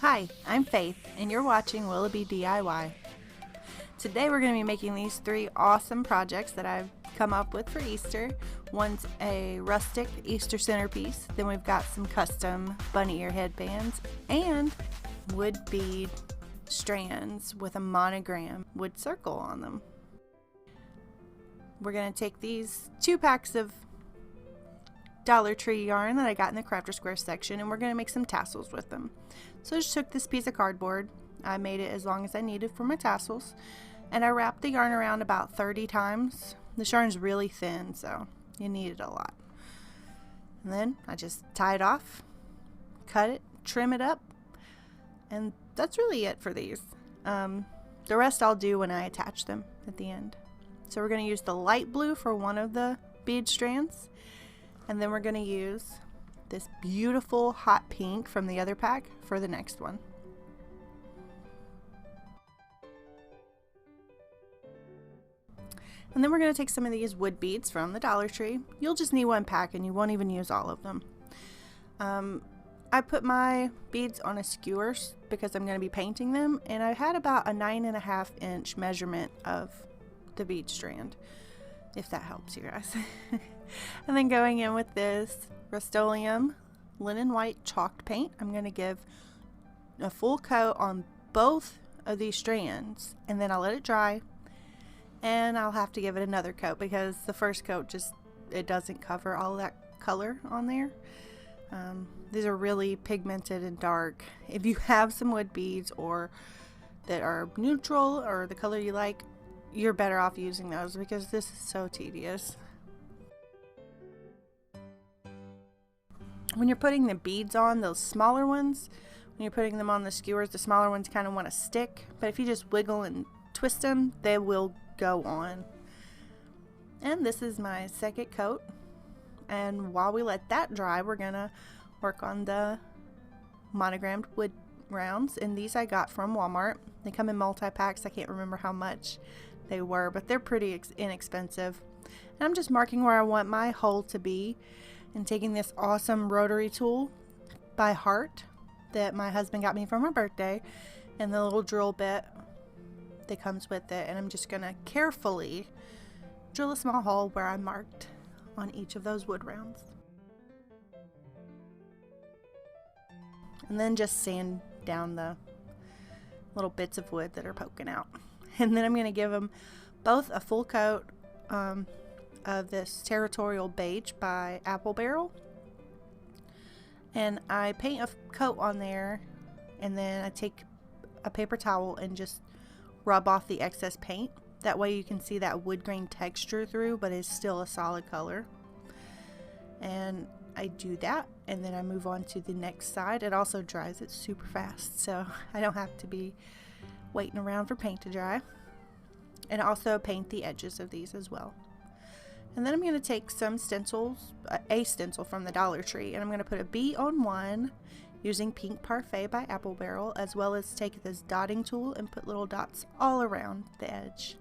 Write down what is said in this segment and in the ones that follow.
Hi, I'm Faith, and you're watching Willoughby DIY. Today we're going to be making these three awesome projects that I've come up with for Easter. One's a rustic Easter centerpiece, then we've got some custom bunny ear headbands, and wood bead strands with a monogram wood circle on them. We're going to take these 2 packs of Dollar Tree yarn that I got in the Crafter Square section, and we're going to make some tassels with them. So I just took this piece of cardboard. I made it as long as I needed for my tassels, and I wrapped the yarn around about 30 times. This yarn's really thin, so you need it a lot. And then I just tie it off, cut it, trim it up, and that's really it for these. The rest I'll do when I attach them at the end. So we're going to use the light blue for one of the bead strands, and then we're going to use this beautiful hot pink from the other pack for the next one. And then we're going to take some of these wood beads from the Dollar Tree. You'll just need 1 pack and you won't even use all of them. I put my beads on a skewer because I'm going to be painting them, and I had about a 9.5 inch measurement of the bead strand, if that helps you guys. And then going in with this Rust-Oleum linen white chalked paint, I'm going to give a full coat on both of these strands, and then I'll let it dry, and I'll have to give it another coat because the first coat it doesn't cover all that color on there. These are really pigmented and dark. If you have some wood beads or that are neutral or the color you like, you're better off using those because this is so tedious. When you're putting the beads on, those smaller ones, when you're putting them on the skewers, the smaller ones kind of want to stick, but if you just wiggle and twist them, they will go on. And this is my second coat, and while we let that dry, we're gonna work on the monogrammed wood rounds, and these I got from Walmart. They come in multi-packs. I can't remember how much they were, but they're pretty inexpensive. And I'm just marking where I want my hole to be, and taking this awesome rotary tool by Heart that my husband got me for my birthday, and the little drill bit that comes with it, and I'm just gonna carefully drill a small hole where I marked on each of those wood rounds, and then just sand down the little bits of wood that are poking out. And then I'm going to give them both a full coat of this Territorial Beige by Apple Barrel, and I paint a coat on there, and then I take a paper towel and just rub off the excess paint. That way you can see that wood grain texture through, but it's still a solid color. And I do that, and then I move on to the next side. It also dries it super fast, so I don't have to be waiting around for paint to dry. And also paint the edges of these as well. And then I'm going to take some stencils, a stencil from the Dollar Tree, and I'm going to put a bee on one using Pink Parfait by Apple Barrel, as well as take this dotting tool and put little dots all around the edge.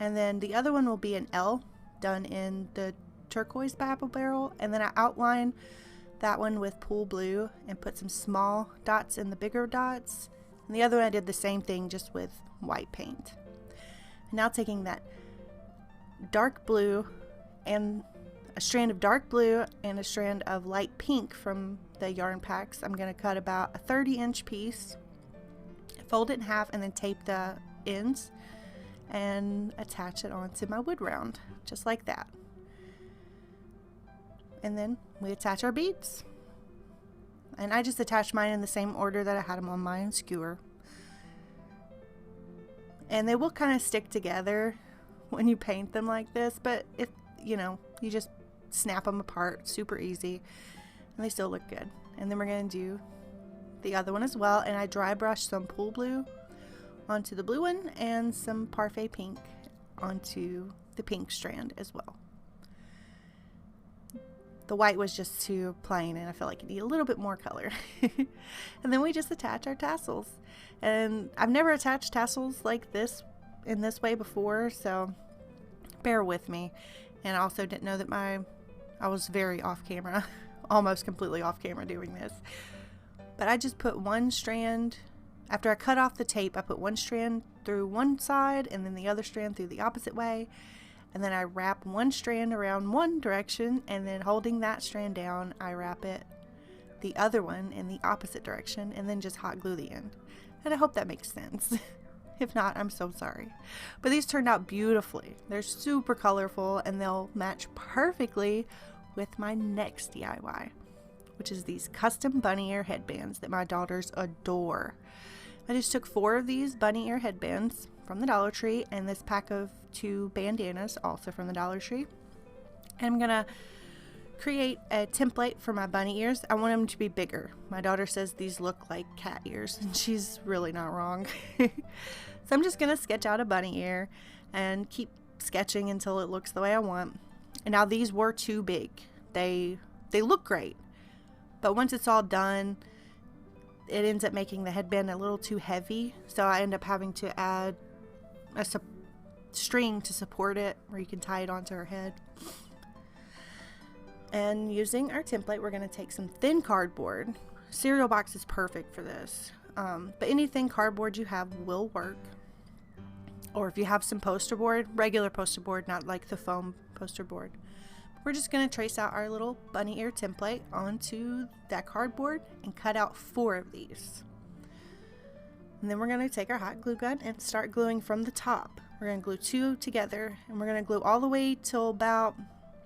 And then the other one will be an L done in the Turquoise by Apple Barrel, and then I outline that one with Pool Blue and put some small dots in the bigger dots. And the other one I did the same thing, just with white paint. And now taking that dark blue and a strand of dark blue and a strand of light pink from the yarn packs, I'm going to cut about a 30-inch piece, fold it in half, and then tape the ends and attach it onto my wood round, just like that. And then we attach our beads. And I just attached mine in the same order that I had them on my skewer. And they will kind of stick together when you paint them like this, but if you just snap them apart, super easy, and they still look good. And then we're going to do the other one as well, and I dry brush some Pool Blue onto the blue one and some Parfait Pink onto the pink strand as well. The white was just too plain, and I feel like it needed a little bit more color. And then we just attach our tassels. And I've never attached tassels like this in this way before, so bear with me. And I also didn't know that I was very off camera, almost completely off camera doing this. but I just put one strand, after I cut off the tape, I put one strand through one side and then the other strand through the opposite way. And then I wrap one strand around one direction, and then holding that strand down, I wrap it the other one in the opposite direction, and then just hot glue the end. And I hope that makes sense. If not, I'm so sorry. But these turned out beautifully. They're super colorful, and they'll match perfectly with my next DIY, which is these custom bunny ear headbands that my daughters adore. I just took 4 of these bunny ear headbands from the Dollar Tree and this pack of 2 bandanas also from the Dollar Tree. And I'm gonna create a template for my bunny ears. I want them to be bigger. My daughter says these look like cat ears, and she's really not wrong. So I'm just gonna sketch out a bunny ear and keep sketching until it looks the way I want. And now these were too big. They look great, but once it's all done, it ends up making the headband a little too heavy, so I end up having to add a string to support it where you can tie it onto her head. And using our template, we're going to take some thin cardboard. Cereal box is perfect for this, but any thin cardboard you have will work. Or if you have some poster board, regular poster board, not like the foam poster board. We're just going to trace out our little bunny ear template onto that cardboard and cut out 4 of these. And then we're going to take our hot glue gun and start gluing from the top. We're going to glue 2 together, and we're going to glue all the way till about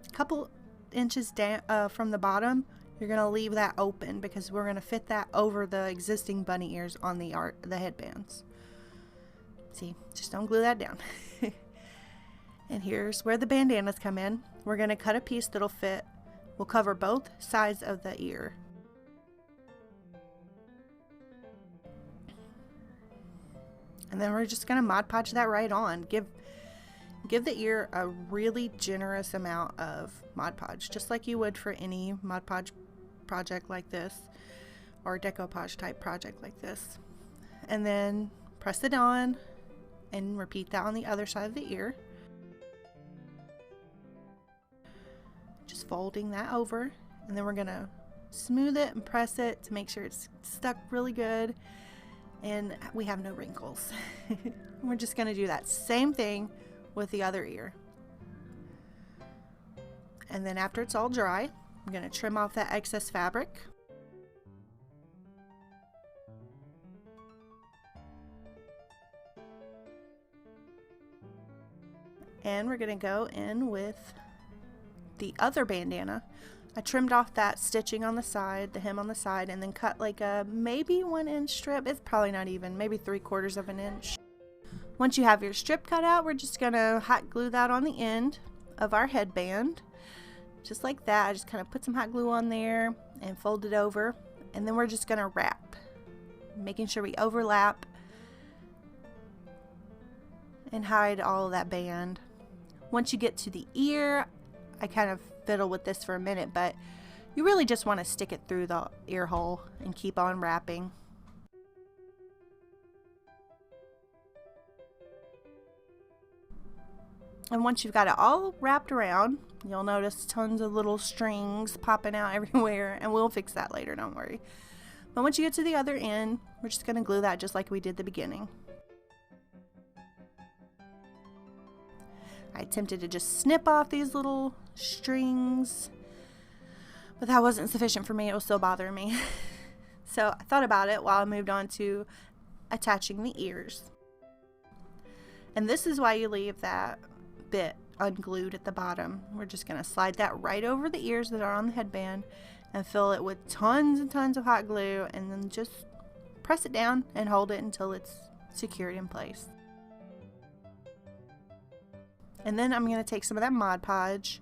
a couple inches down from the bottom. You're going to leave that open because we're going to fit that over the existing bunny ears on the headbands. See, just don't glue that down. And here's where the bandanas come in. We're going to cut a piece that'll fit. We'll cover both sides of the ear. And then we're just going to Mod Podge that right on. Give the ear a really generous amount of Mod Podge, just like you would for any Mod Podge project like this, or decoupage type project like this. And then press it on and repeat that on the other side of the ear. Just folding that over, and then we're gonna smooth it and press it to make sure it's stuck really good and we have no wrinkles. We're just gonna do that same thing with the other ear. And then after it's all dry, I'm gonna trim off that excess fabric. And we're gonna go in with the other bandana. I trimmed off that stitching on the side, the hem on the side, and then cut like a maybe 1 inch strip. It's probably not even, maybe 3/4 of an inch. Once you have your strip cut out, we're just gonna hot glue that on the end of our headband. Just like that. I just kind of put some hot glue on there and fold it over, and then we're just gonna wrap, making sure we overlap and hide all of that band. Once you get to the ear, I kind of fiddle with this for a minute, but you really just want to stick it through the ear hole and keep on wrapping. And once you've got it all wrapped around, you'll notice tons of little strings popping out everywhere, and we'll fix that later, don't worry. But once you get to the other end, we're just going to glue that just like we did at the beginning. I attempted to just snip off these little strings, but that wasn't sufficient for me. It was still bothering me. So I thought about it while I moved on to attaching the ears. And this is why you leave that bit unglued at the bottom. We're just going to slide that right over the ears that are on the headband and fill it with tons and tons of hot glue, and then just press it down and hold it until it's secured in place. And then I'm going to take some of that Mod Podge,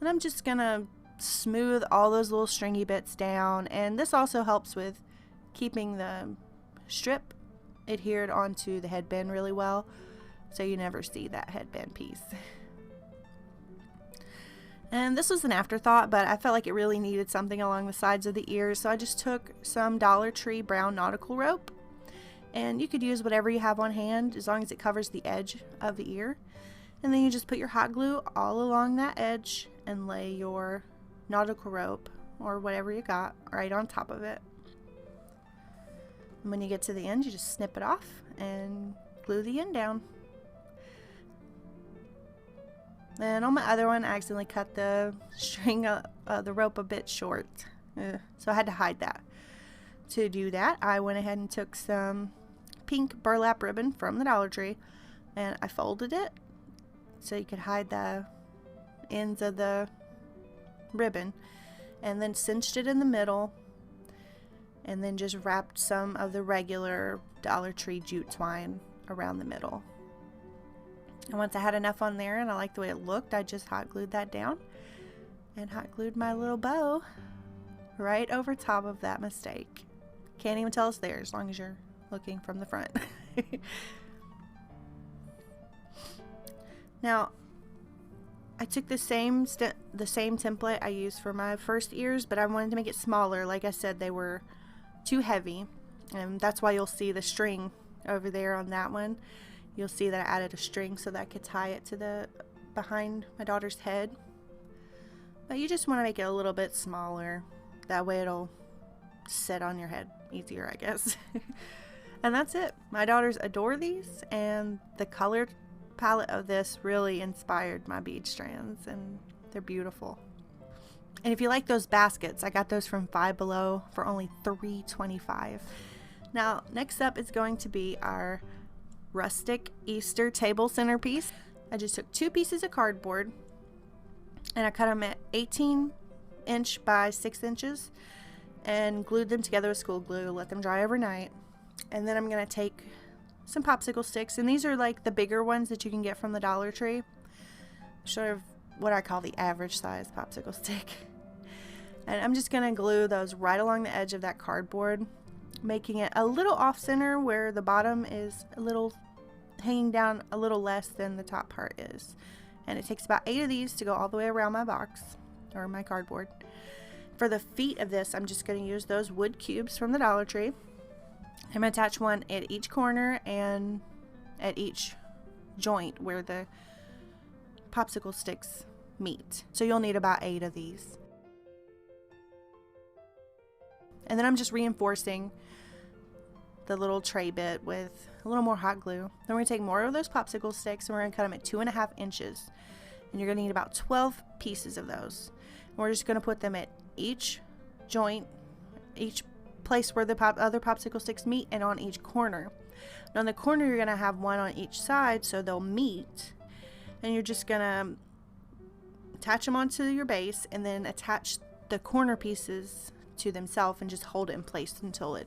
and I'm just going to smooth all those little stringy bits down. And this also helps with keeping the strip adhered onto the headband really well, so you never see that headband piece. And this was an afterthought, but I felt like it really needed something along the sides of the ears, so I just took some Dollar Tree brown nautical rope. And you could use whatever you have on hand as long as it covers the edge of the ear. And then you just put your hot glue all along that edge and lay your nautical rope or whatever you got right on top of it. And when you get to the end, you just snip it off and glue the end down. And on my other one, I accidentally cut the string, the rope a bit short. So I had to hide that. To do that, I went ahead and took some pink burlap ribbon from the Dollar Tree, and I folded it so you could hide the ends of the ribbon, and then cinched it in the middle, and then just wrapped some of the regular Dollar Tree jute twine around the middle. And once I had enough on there and I liked the way it looked, I just hot glued that down and hot glued my little bow right over top of that mistake. Can't even tell it's there as long as you're looking from the front. Now, I took the same template I used for my first ears, but I wanted to make it smaller. Like I said, they were too heavy, and that's why you'll see the string over there on that one. You'll see that I added a string so that I could tie it to the behind my daughter's head. But you just want to make it a little bit smaller. That way it'll sit on your head easier, I guess. And that's it. My daughters adore these, and the color palette of this really inspired my bead strands, and they're beautiful. And if you like those baskets, I got those from Five Below for only $3.25. Now, next up is going to be our rustic Easter table centerpiece. I just took 2 pieces of cardboard and I cut them at 18 inch by 6 inches and glued them together with school glue, let them dry overnight. And then I'm going to take some popsicle sticks, and these are like the bigger ones that you can get from the Dollar Tree, sort of what I call the average size popsicle stick. And I'm just going to glue those right along the edge of that cardboard, making it a little off center where the bottom is a little hanging down a little less than the top part is. And it takes about 8 of these to go all the way around my box or my cardboard. For the feet of this, I'm just going to use those wood cubes from the Dollar Tree. I'm going to attach one at each corner and at each joint where the popsicle sticks meet. So you'll need about 8 of these. And then I'm just reinforcing the little tray bit with a little more hot glue. Then we're going to take more of those popsicle sticks and we're going to cut them at 2.5 inches. And you're going to need about 12 pieces of those. And we're just going to put them at each joint, each place where the other popsicle sticks meet, and on each corner. And on the corner, you're going to have one on each side so they'll meet. And you're just going to attach them onto your base and then attach the corner pieces to themselves and just hold it in place until it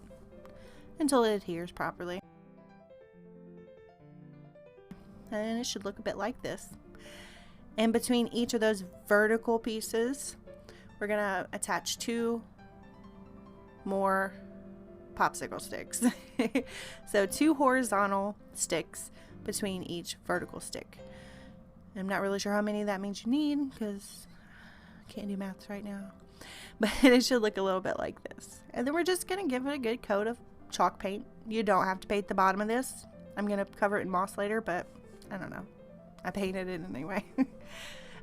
adheres properly. And it should look a bit like this. And between each of those vertical pieces, we're going to attach 2 more popsicle sticks. So 2 horizontal sticks between each vertical stick. I'm not really sure how many that means you need because I can't do maths right now. But it should look a little bit like this. And then we're just going to give it a good coat of chalk paint. You don't have to paint the bottom of this. I'm going to cover it in moss later, but I don't know. I painted it anyway. And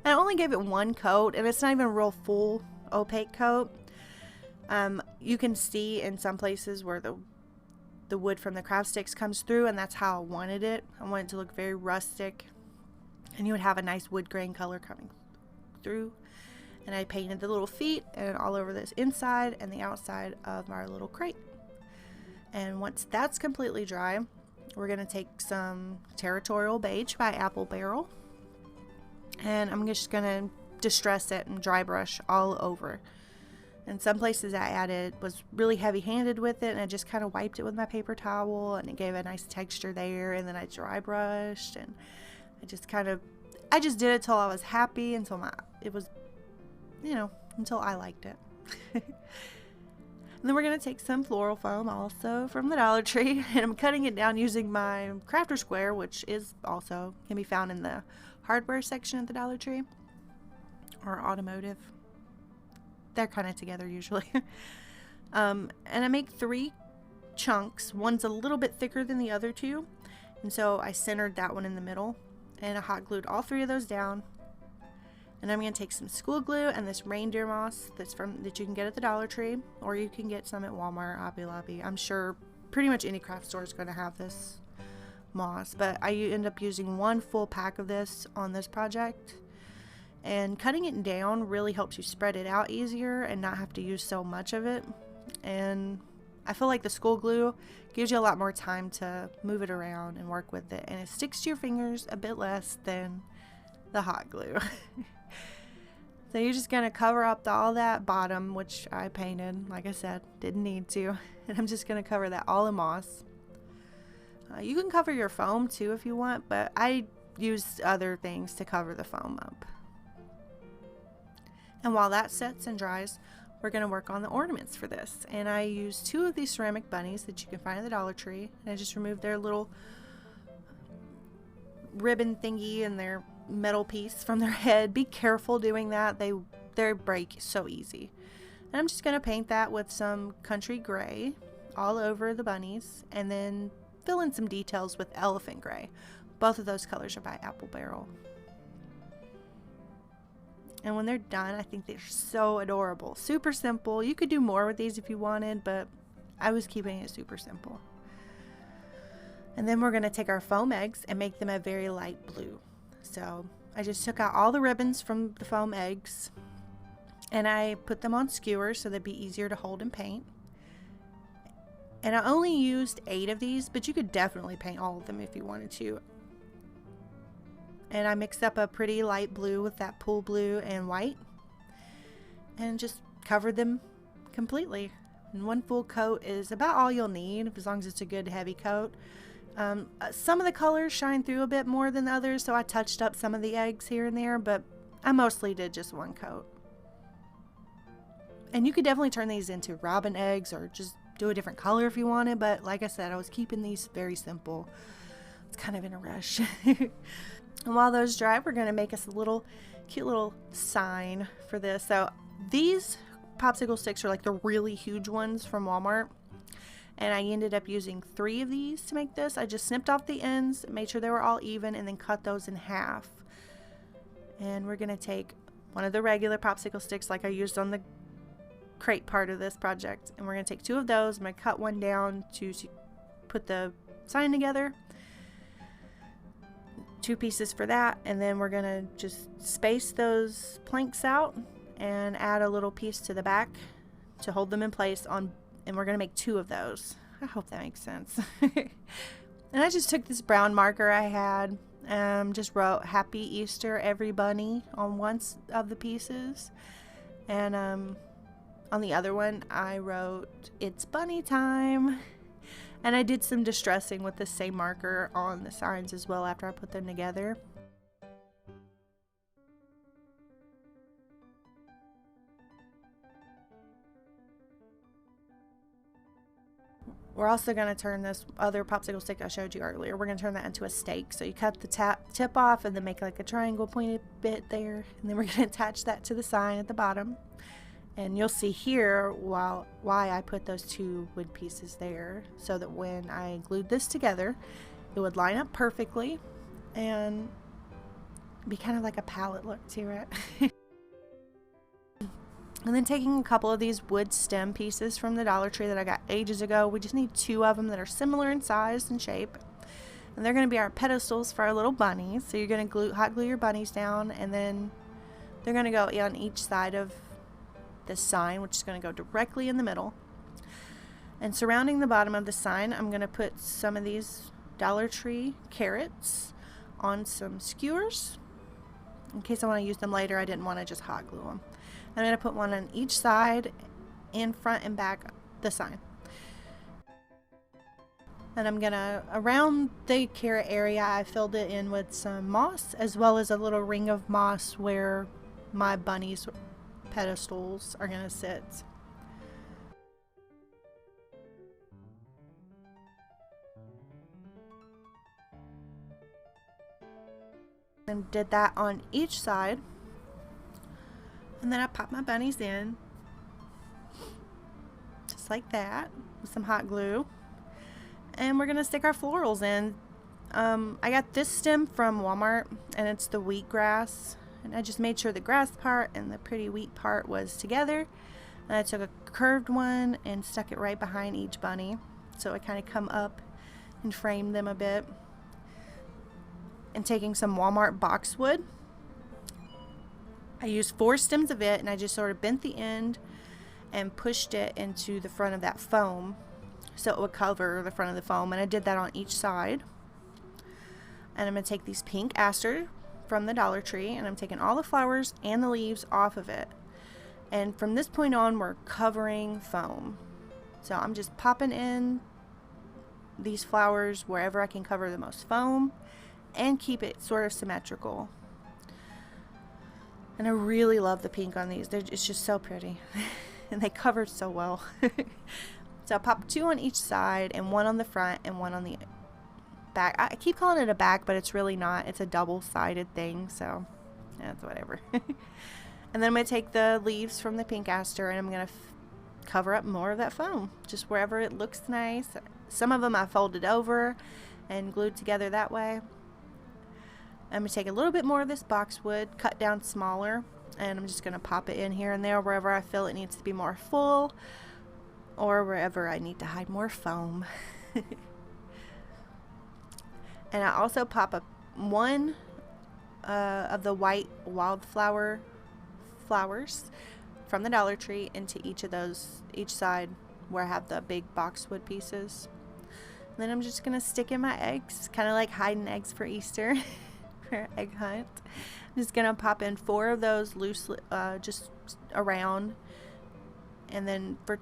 I only gave it 1 coat, and it's not even a real full opaque coat. You can see in some places where the wood from the craft sticks comes through, and that's how I wanted it. I wanted it to look very rustic, and you would have a nice wood grain color coming through. And I painted the little feet and all over this inside and the outside of our little crate. And once that's completely dry, we're going to take some Territorial Beige by Apple Barrel, and I'm just going to distress it and dry brush all over. And some places I was really heavy handed with it, and I just kind of wiped it with my paper towel, and it gave a nice texture there. And then I dry brushed, and I just did it till I was happy, until until I liked it. And then we're going to take some floral foam also from the Dollar Tree, and I'm cutting it down using my crafter square, which is also can be found in the hardware section at the Dollar Tree or automotive. They're kind of together usually. And I make 3 chunks. One's a little bit thicker than the other 2, and so I centered that one in the middle, and I hot glued all 3 of those down. And I'm going to take some school glue and this Reindeer Moss that you can get at the Dollar Tree, or you can get some at Walmart, Hobby Lobby. I'm sure pretty much any craft store is going to have this moss, but I end up using one full pack of this on this project. And cutting it down really helps you spread it out easier and not have to use so much of it. And I feel like the school glue gives you a lot more time to move it around and work with it, and it sticks to your fingers a bit less than the hot glue. So you're just gonna cover up all that bottom, which I painted, like I said, didn't need to, and I'm just gonna cover that all in moss. You can cover your foam too if you want, but I used other things to cover the foam up. And while that sets and dries, we're going to work on the ornaments for this. And I used 2 of these ceramic bunnies that you can find at the Dollar Tree. And I just removed their little ribbon thingy and their metal piece from their head. Be careful doing that. They break so easy. And I'm just going to paint that with some country gray all over the bunnies. And then fill in some details with elephant gray. Both of those colors are by Apple Barrel. And when they're done, I think they're so adorable. Super simple. You could do more with these if you wanted, but I was keeping it super simple. And then we're going to take our foam eggs and make them a very light blue. So I just took out all the ribbons from the foam eggs and I put them on skewers so they'd be easier to hold and paint. And I only used 8 of these, but you could definitely paint all of them if you wanted to. And I mixed up a pretty light blue with that pool blue and white and just covered them completely. And one full coat is about all you'll need, as long as it's a good heavy coat. Some of the colors shine through a bit more than the others, so I touched up some of the eggs here and there, but I mostly did just one coat. And you could definitely turn these into robin eggs or just do a different color if you wanted, but like I said, I was keeping these very simple. It's kind of in a rush. And while those dry, we're going to make us a little cute little sign for this. So these popsicle sticks are like the really huge ones from Walmart. And I ended up using 3 of these to make this. I just snipped off the ends, made sure they were all even, and then cut those in half. And we're going to take one of the regular popsicle sticks like I used on the crate part of this project. And we're going to take 2 of those. I'm going to cut one down to put the sign together. 2 pieces for that, and then we're gonna just space those planks out and add a little piece to the back to hold them in place on, and we're gonna make 2 of those. I hope that makes sense. And I just took this brown marker I had, just wrote Happy Easter Every Bunny on one of the pieces, and on the other one I wrote It's Bunny Time. And I did some distressing with the same marker on the signs as well after I put them together. We're also going to turn this other popsicle stick I showed you earlier. We're going to turn that into a stake. So you cut the tip off and then make like a triangle pointed bit there. And then we're going to attach that to the sign at the bottom. And you'll see here why I put those 2 wood pieces there, so that when I glued this together, it would line up perfectly and be kind of like a palette look to it. And then taking a couple of these wood stem pieces from the Dollar Tree that I got ages ago, we just need 2 of them that are similar in size and shape. And they're going to be our pedestals for our little bunnies. So you're going to hot glue your bunnies down, and then they're going to go on each side of this sign, which is going to go directly in the middle. And surrounding the bottom of the sign, I'm going to put some of these Dollar Tree carrots on some skewers in case I want to use them later. I didn't want to just hot glue them. I'm going to put one on each side, in front and back the sign. And I'm going to, around the carrot area, I filled it in with some moss, as well as a little ring of moss where my bunnies pedestals are going to sit. And did that on each side. And then I popped my bunnies in just like that with some hot glue. And we're going to stick our florals in. I got this stem from Walmart, and it's the wheatgrass. And I just made sure the grass part and the pretty wheat part was together. And I took a curved one and stuck it right behind each bunny. so I kind of come up and frame them a bit. And taking some Walmart boxwood, I used 4 stems of it, and I just sort of bent the end and pushed it into the front of that foam so it would cover the front of the foam, and I did that on each side. And I'm going to take these pink Aster from the Dollar Tree, and I'm taking all the flowers and the leaves off of it. And from this point on, we're covering foam. So I'm just popping in these flowers wherever I can cover the most foam and keep it sort of symmetrical. And I really love the pink on these. It's just so pretty. And they cover so well. So I pop 2 on each side, and 1 on the front and 1 on the back. I keep calling it a back, but it's really not. It's a double-sided thing, so that's whatever. And then I'm going to take the leaves from the pink Aster, and I'm going to cover up more of that foam, just wherever it looks nice. Some of them I folded over and glued together that way. I'm going to take a little bit more of this boxwood, cut down smaller, and I'm just going to pop it in here and there wherever I feel it needs to be more full, or wherever I need to hide more foam. And I also pop up 1 of the white Wildflower flowers from the Dollar Tree into each side where I have the big boxwood pieces. And then I'm just going to stick in my eggs, kind of like hiding eggs for Easter. For egg hunt. I'm just gonna pop in 4 of those loosely, just around, and then for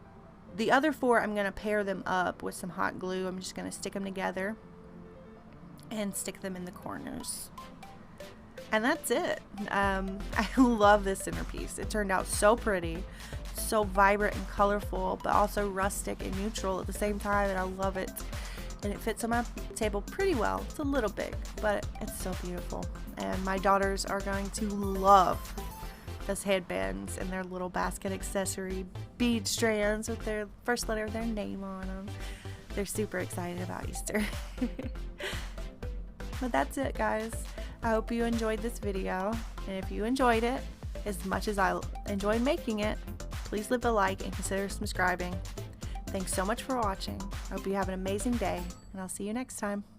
the other 4 I'm gonna pair them up with some hot glue. I'm just gonna stick them together and stick them in the corners, and that's it. I love this centerpiece. It turned out so pretty, so vibrant and colorful, but also rustic and neutral at the same time, and I love it. And it fits on my table pretty well. It's a little big, but it's so beautiful. And my daughters are going to love those headbands and their little basket accessory bead strands with their first letter of their name on them. They're super excited about Easter. But that's it, guys. I hope you enjoyed this video. And if you enjoyed it as much as I enjoyed making it, please leave a like and consider subscribing. Thanks so much for watching. I hope you have an amazing day, and I'll see you next time.